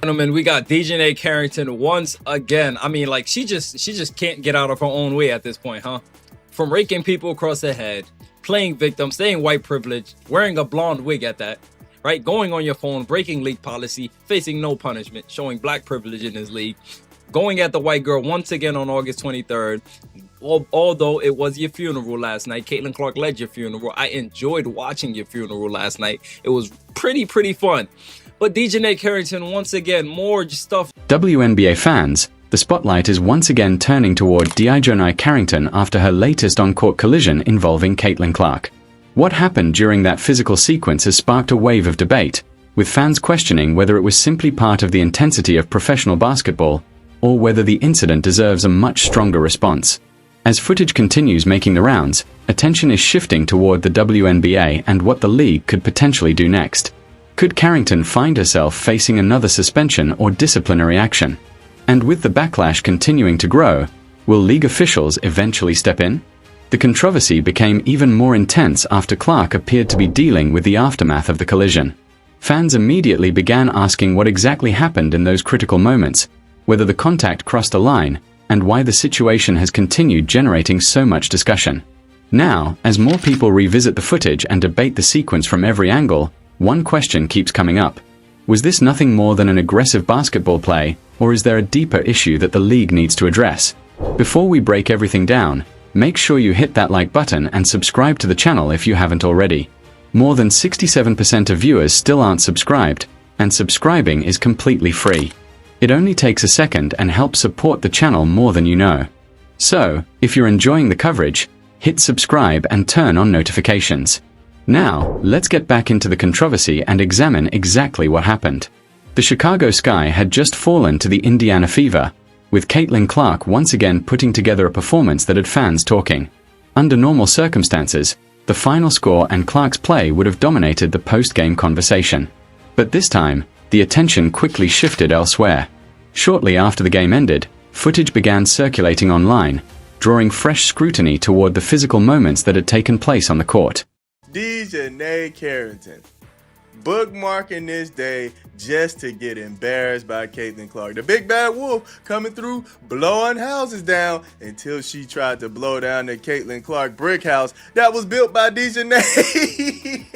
Gentlemen, we got DiJonai Carrington once again. I mean, like, she just can't get out of her own way at this point, huh? From raking people across the head, playing victim, staying white privilege, wearing a blonde wig at that, right? Going on your phone, breaking league policy, facing no punishment, showing black privilege in his league, going at the white girl once again on August 23rd. Although it was your funeral last night, Caitlin Clark led your funeral. I enjoyed watching your funeral last night. It was pretty fun. But DiJonai Carrington, once again, more stuff. WNBA fans, the spotlight is once again turning toward DiJonai Carrington after her latest on-court collision involving Caitlin Clark. What happened during that physical sequence has sparked a wave of debate, with fans questioning whether it was simply part of the intensity of professional basketball, or whether the incident deserves a much stronger response. As footage continues making the rounds, attention is shifting toward the WNBA and what the league could potentially do next. Could Carrington find herself facing another suspension or disciplinary action? And with the backlash continuing to grow, will league officials eventually step in? The controversy became even more intense after Clark appeared to be dealing with the aftermath of the collision. Fans immediately began asking what exactly happened in those critical moments, whether the contact crossed a line, and why the situation has continued generating so much discussion. Now, as more people revisit the footage and debate the sequence from every angle, one question keeps coming up. Was this nothing more than an aggressive basketball play, or is there a deeper issue that the league needs to address? Before we break everything down, make sure you hit that like button and subscribe to the channel if you haven't already. More than 67% of viewers still aren't subscribed, and subscribing is completely free. It only takes a second and helps support the channel more than you know. So, if you're enjoying the coverage, hit subscribe and turn on notifications. Now, let's get back into the controversy and examine exactly what happened. The Chicago sky had just fallen to the Indiana fever, with Caitlin Clark once again putting together a performance that had fans talking. Under normal circumstances, the final score and Clark's play would have dominated the post-game conversation. But this time, the attention quickly shifted elsewhere. Shortly after the game ended, footage began circulating online, drawing fresh scrutiny toward the physical moments that had taken place on the court. DiJonai Carrington, bookmarking this day just to get embarrassed by Caitlin Clark. The big bad wolf coming through, blowing houses down until she tried to blow down the Caitlin Clark brick house that was built by DiJonai.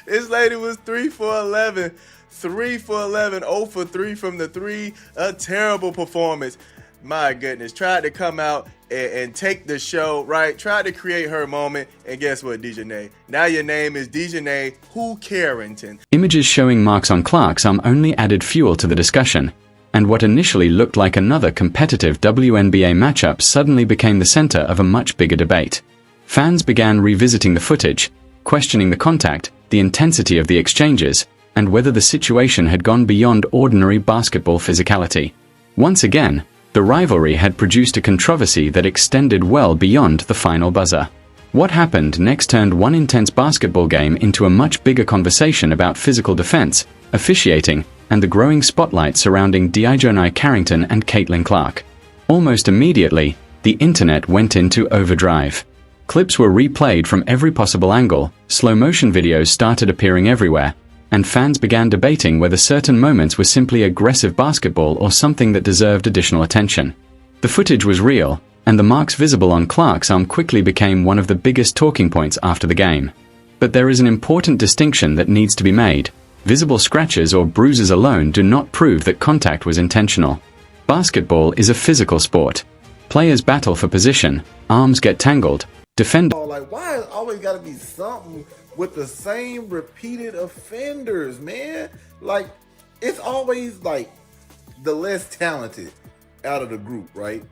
This lady was 3 for 11, 0 for 3 from the three. A terrible performance. My goodness, tried to come out and take the show, right? Tried to create her moment, and guess what, DiJonai? Now your name is DiJonai Carrington. Images showing marks on Clark's arm only added fuel to the discussion, and what initially looked like another competitive WNBA matchup suddenly became the center of a much bigger debate. Fans began revisiting the footage, questioning the contact, the intensity of the exchanges, and whether the situation had gone beyond ordinary basketball physicality. Once again, the rivalry had produced a controversy that extended well beyond the final buzzer. What happened next turned one intense basketball game into a much bigger conversation about physical defense, officiating, and the growing spotlight surrounding DiJonai Carrington and Caitlin Clark. Almost immediately, the internet went into overdrive. Clips were replayed from every possible angle, slow-motion videos started appearing everywhere, and fans began debating whether certain moments were simply aggressive basketball or something that deserved additional attention. The footage was real, and the marks visible on Clark's arm quickly became one of the biggest talking points after the game. But there is an important distinction that needs to be made. Visible scratches or bruises alone do not prove that contact was intentional. Basketball is a physical sport. Players battle for position, arms get tangled, defenders... Like, why is always got to be something with the same repeated offenders, man? Like, it's always like the less talented out of the group, right?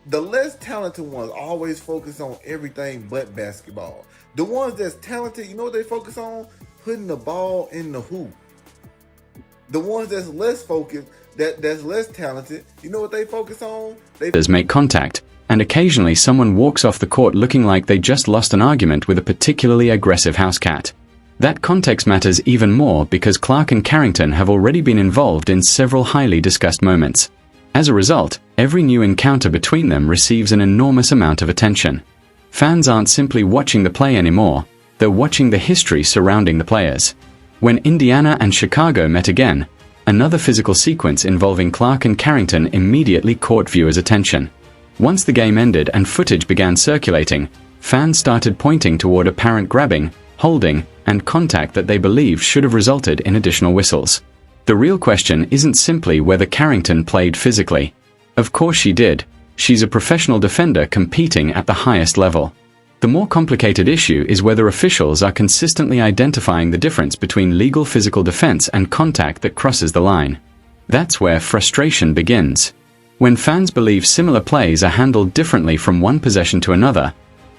The less talented ones always focus on everything but basketball. The ones that's talented, you know what they focus on? Putting the ball in the hoop. The ones that's less focused, that's less talented, you know what they focus on? They make contact, and occasionally someone walks off the court looking like they just lost an argument with a particularly aggressive house cat. That context matters even more because Clark and Carrington have already been involved in several highly discussed moments. As a result, every new encounter between them receives an enormous amount of attention. Fans aren't simply watching the play anymore, they're watching the history surrounding the players. When Indiana and Chicago met again, another physical sequence involving Clark and Carrington immediately caught viewers' attention. Once the game ended and footage began circulating, fans started pointing toward apparent grabbing, holding, and contact that they believed should have resulted in additional whistles. The real question isn't simply whether Carrington played physically. Of course she did. She's a professional defender competing at the highest level. The more complicated issue is whether officials are consistently identifying the difference between legal physical defense and contact that crosses the line. That's where frustration begins. When fans believe similar plays are handled differently from one possession to another,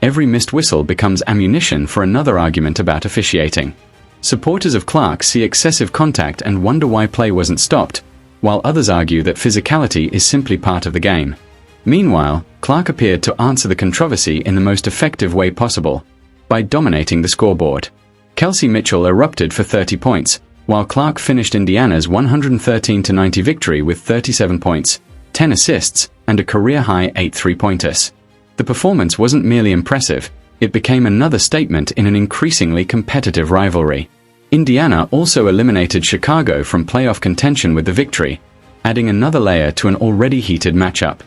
every missed whistle becomes ammunition for another argument about officiating. Supporters of Clark see excessive contact and wonder why play wasn't stopped, while others argue that physicality is simply part of the game. Meanwhile, Clark appeared to answer the controversy in the most effective way possible, by dominating the scoreboard. Kelsey Mitchell erupted for 30 points, while Clark finished Indiana's 113-90 victory with 37 points, 10 assists, and a career-high 8 three-pointers. The performance wasn't merely impressive, it became another statement in an increasingly competitive rivalry. Indiana also eliminated Chicago from playoff contention with the victory, adding another layer to an already heated matchup.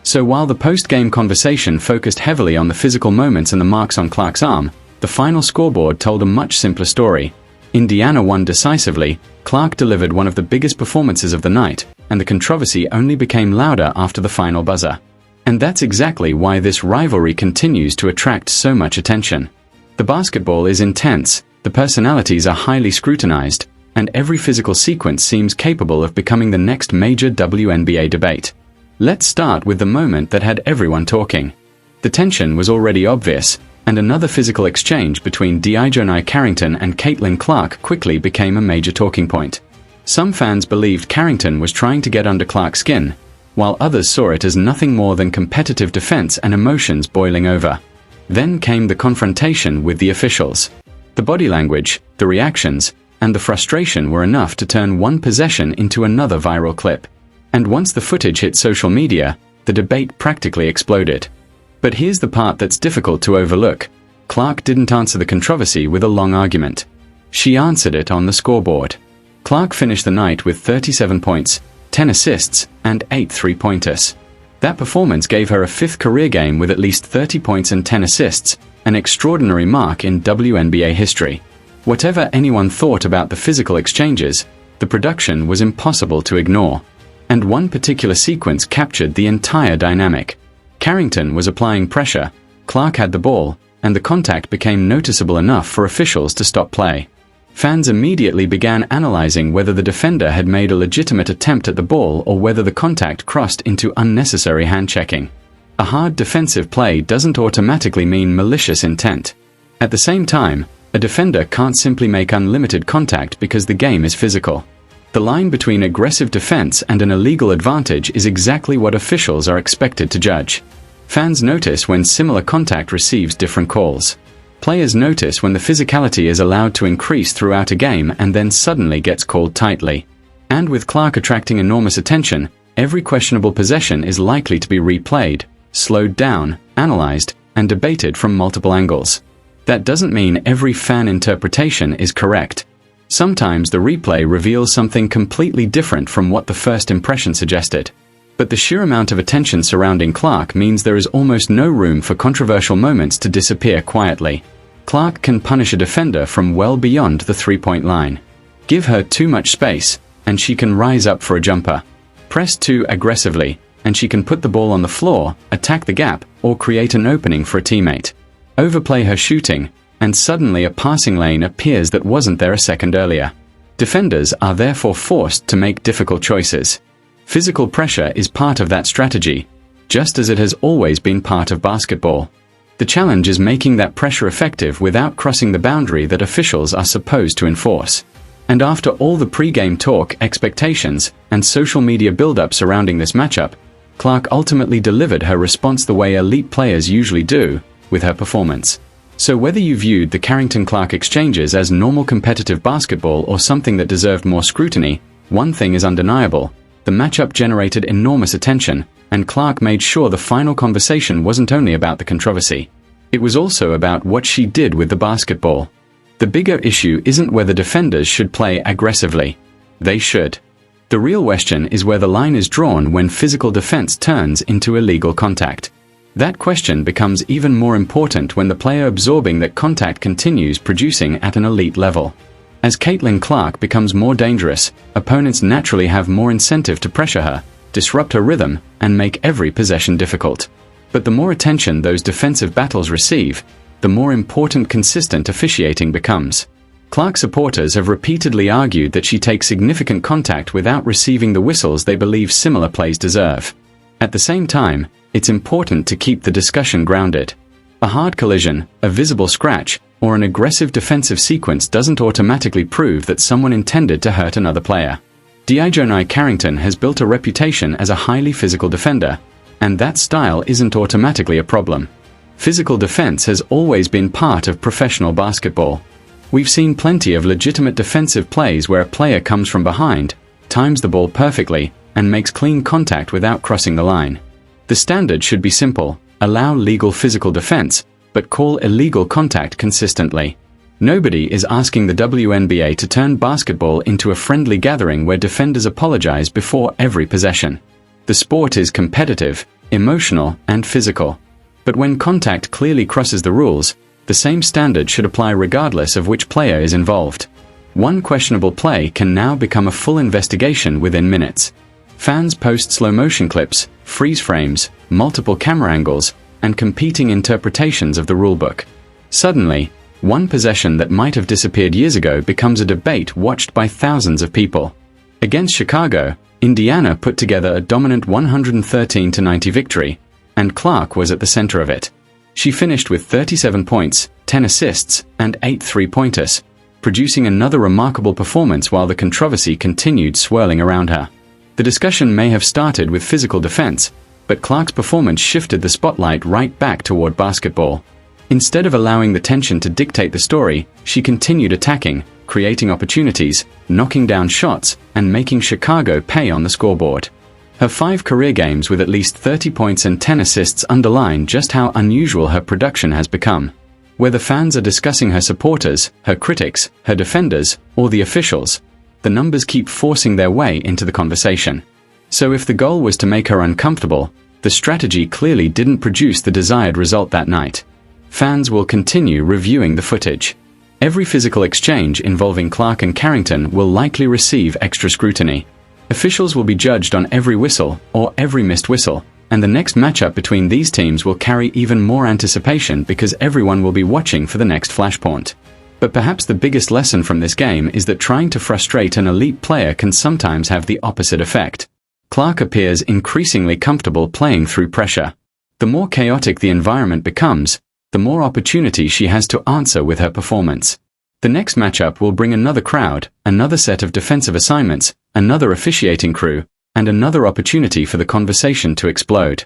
So while the post-game conversation focused heavily on the physical moments and the marks on Clark's arm, the final scoreboard told a much simpler story. Indiana won decisively, Clark delivered one of the biggest performances of the night, and the controversy only became louder after the final buzzer. And that's exactly why this rivalry continues to attract so much attention. The basketball is intense, the personalities are highly scrutinized, and every physical sequence seems capable of becoming the next major WNBA debate. Let's start with the moment that had everyone talking. The tension was already obvious, and another physical exchange between DiJonai Carrington and Caitlin Clark quickly became a major talking point. Some fans believed Carrington was trying to get under Clark's skin, while others saw it as nothing more than competitive defense and emotions boiling over. Then came the confrontation with the officials. The body language, the reactions, and the frustration were enough to turn one possession into another viral clip. And once the footage hit social media, the debate practically exploded. But here's the part that's difficult to overlook. Clark didn't answer the controversy with a long argument. She answered it on the scoreboard. Clark finished the night with 37 points, 10 assists, and 8 three-pointers. That performance gave her a fifth career game with at least 30 points and 10 assists, an extraordinary mark in WNBA history. Whatever anyone thought about the physical exchanges, the production was impossible to ignore. And one particular sequence captured the entire dynamic. Carrington was applying pressure, Clark had the ball, and the contact became noticeable enough for officials to stop play. Fans immediately began analyzing whether the defender had made a legitimate attempt at the ball or whether the contact crossed into unnecessary hand-checking. A hard defensive play doesn't automatically mean malicious intent. At the same time, a defender can't simply make unlimited contact because the game is physical. The line between aggressive defense and an illegal advantage is exactly what officials are expected to judge. Fans notice when similar contact receives different calls. Players notice when the physicality is allowed to increase throughout a game and then suddenly gets called tightly. And with Clark attracting enormous attention, every questionable possession is likely to be replayed, slowed down, analyzed, and debated from multiple angles. That doesn't mean every fan interpretation is correct. Sometimes the replay reveals something completely different from what the first impression suggested. But the sheer amount of attention surrounding Clark means there is almost no room for controversial moments to disappear quietly. Clark can punish a defender from well beyond the three-point line. Give her too much space, and she can rise up for a jumper. Press too aggressively, and she can put the ball on the floor, attack the gap, or create an opening for a teammate. Overplay her shooting, and suddenly a passing lane appears that wasn't there a second earlier. Defenders are therefore forced to make difficult choices. Physical pressure is part of that strategy, just as it has always been part of basketball. The challenge is making that pressure effective without crossing the boundary that officials are supposed to enforce. And after all the pre-game talk, expectations, and social media build-up surrounding this matchup, Clark ultimately delivered her response the way elite players usually do, with her performance. So whether you viewed the Carrington-Clark exchanges as normal competitive basketball or something that deserved more scrutiny, one thing is undeniable. The matchup generated enormous attention, and Clark made sure the final conversation wasn't only about the controversy. It was also about what she did with the basketball. The bigger issue isn't whether defenders should play aggressively. They should. The real question is where the line is drawn when physical defense turns into illegal contact. That question becomes even more important when the player absorbing that contact continues producing at an elite level. As Caitlin Clark becomes more dangerous, opponents naturally have more incentive to pressure her, disrupt her rhythm, and make every possession difficult. But the more attention those defensive battles receive, the more important consistent officiating becomes. Clark supporters have repeatedly argued that she takes significant contact without receiving the whistles they believe similar plays deserve. At the same time, it's important to keep the discussion grounded. A hard collision, a visible scratch, or an aggressive defensive sequence doesn't automatically prove that someone intended to hurt another player. DiJonai Carrington has built a reputation as a highly physical defender, and that style isn't automatically a problem. Physical defense has always been part of professional basketball. We've seen plenty of legitimate defensive plays where a player comes from behind, times the ball perfectly, and makes clean contact without crossing the line. The standard should be simple: allow legal physical defense, but call illegal contact consistently. Nobody is asking the WNBA to turn basketball into a friendly gathering where defenders apologize before every possession. The sport is competitive, emotional, and physical. But when contact clearly crosses the rules, the same standard should apply regardless of which player is involved. One questionable play can now become a full investigation within minutes. Fans post slow-motion clips, freeze frames, multiple camera angles, and competing interpretations of the rulebook. Suddenly, one possession that might have disappeared years ago becomes a debate watched by thousands of people. Against Chicago, Indiana put together a dominant 113-90 victory, and Clark was at the center of it. She finished with 37 points, 10 assists, and 8 three-pointers, producing another remarkable performance while the controversy continued swirling around her. The discussion may have started with physical defense, but Clark's performance shifted the spotlight right back toward basketball. Instead of allowing the tension to dictate the story, she continued attacking, creating opportunities, knocking down shots, and making Chicago pay on the scoreboard. Her 5 career games with at least 30 points and 10 assists underline just how unusual her production has become. Whether fans are discussing her supporters, her critics, her defenders, or the officials, the numbers keep forcing their way into the conversation. So if the goal was to make her uncomfortable, the strategy clearly didn't produce the desired result that night. Fans will continue reviewing the footage. Every physical exchange involving Clark and Carrington will likely receive extra scrutiny. Officials will be judged on every whistle, or every missed whistle, and the next matchup between these teams will carry even more anticipation because everyone will be watching for the next flashpoint. But perhaps the biggest lesson from this game is that trying to frustrate an elite player can sometimes have the opposite effect. Clark appears increasingly comfortable playing through pressure. The more chaotic the environment becomes, the more opportunity she has to answer with her performance. The next matchup will bring another crowd, another set of defensive assignments, another officiating crew, and another opportunity for the conversation to explode.